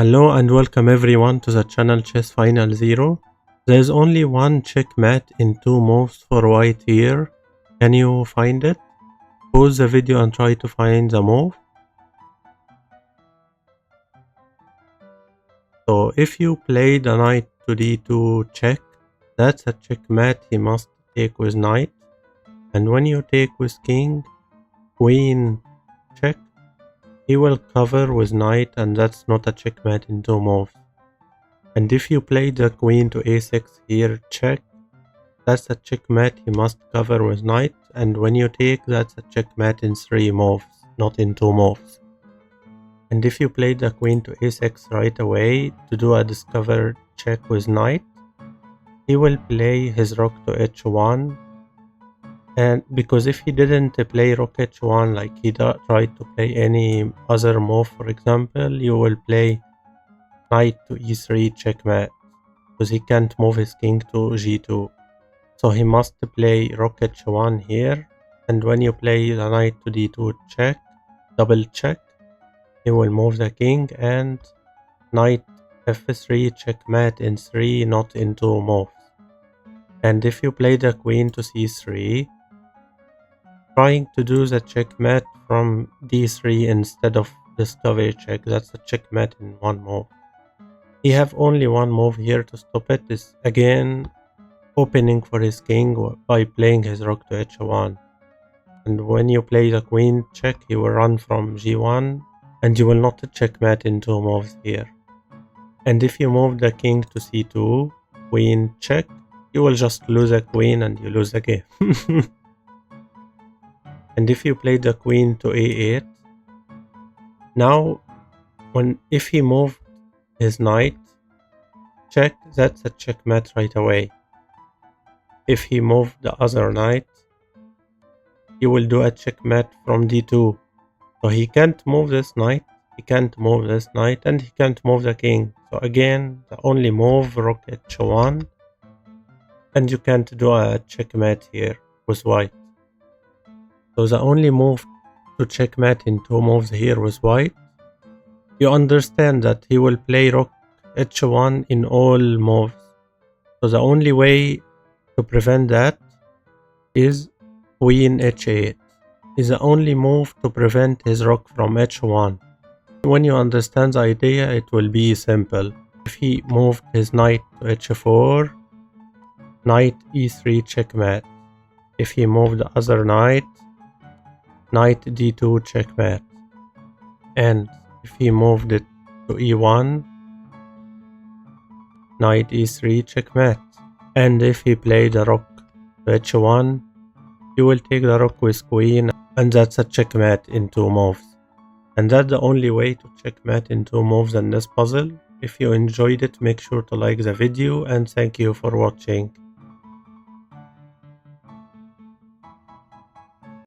Hello and welcome everyone to the channel Chess Final Zero. There is only one checkmate in two moves for white here. Can you find it? Pause the video and try to find the move. So if you play the knight to d2 check, that's a checkmate he must take with knight. And when you take with king, queen check, he will cover with knight, and that's not a checkmate in two moves. And if you play the queen to a6 here check, that's a checkmate he must cover with knight, and when you take, that's a checkmate in three moves, not in two moves. And if you play the queen to a6 right away to do a discover check with knight, he will play his rook to h1, and because if he didn't play rook h1 like he tried to play any other move, for example, you will play knight to e3 checkmate, because he can't move his king to g2. So he must play rook h1 here, and when you play the knight to d2 check, double check, he will move the king, and knight f3 checkmate in 3, not in 2 moves. And if you play the queen to c3, trying to do the checkmate from d3 instead of discovery check, that's a checkmate in one move. He have only one move here to stop it, is again opening for his king by playing his rook to h1. And when you play the queen check, he will run from g1, and you will not checkmate in 2 moves here. And if you move the king to c2, queen check, you will just lose a queen and you lose the game. And if you play the queen to a8, now if he moved his knight check, that's a checkmate right away. If he moved the other knight, he will do a checkmate from d2. So he can't move this knight, he can't move this knight, and he can't move the king. So again, the only move, rook h1, and you can't do a checkmate here with white. So the only move to checkmate in 2 moves here with white, you understand that he will play rook h1 in all moves. So the only way to prevent that is queen h8. Is the only move to prevent his rook from h1. When you understand the idea, it will be simple. If he moved his knight to h4, knight e3 checkmate. If he moved the other knight, knight d2 checkmate. And if he moved it to e1, knight e3 checkmate. And if he played the rook to h1, you will take the rook with queen, and that's a checkmate in 2 moves. And that's the only way to checkmate in 2 moves in this puzzle. If you enjoyed it, make sure to like the video, and thank you for watching.